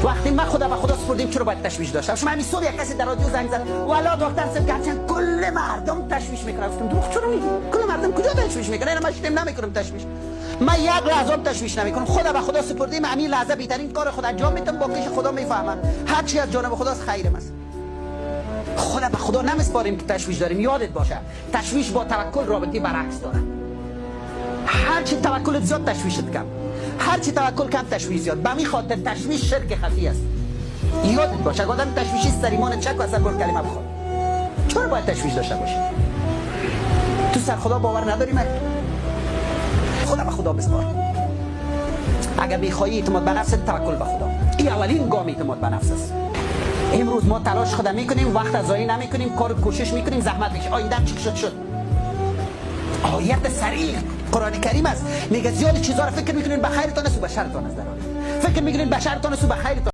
وقتی من خدا به خدا سپردیم چرا باید تشویش داشته باشم؟ همین صبح یک کسی در رادیو زنگ زد والا دکتر صاحب گفتن کل مردم تشویش میکنن. گفتم دروغ چرا میگی؟ کل مردم کجا تشویش میکنن؟ من شتم نمیکنم تشویش. من یک لحظه تشویش نمیکنم. خدا به خدا سپردیم، همین لحظه بهترین کار خدا انجام میدم، باقیش خدا میفهمه. هر چی از جانب خداست خیرم است. خدا به خدا نمیسپاریم که تشویش داریم. یادت باشه تشویش با توکل رابطه برعکس داره. هر چی توکل زیاد تشویشت کم، هر چی توکل کم تشویش زیاد. به می خاطر تشویش شرک خفی است. یادت باشه اگه آدم تشویشی سریمان چک و اثر بر کلمه بخواد. چرا باید تشویش داشته باشی؟ تو سر خدا باور نداری؟ من خدا به خدا بسپار. اگر بخوای اعتماد به نفس توکل به خدا. این اولین گام اعتماد به نفس است. امروز ما تلاش خود میکنیم، وقت از ضایع نمیکنیم، کار کوشش میکنیم، زحمت میکشیم. آینده چی شد؟ آیت صریح قرآن کریم است، میگه زیاد چیزا رو فکر میکنین به خیرتان است و به شرتان است. فکر میکنین به شرتان است و به خیرتان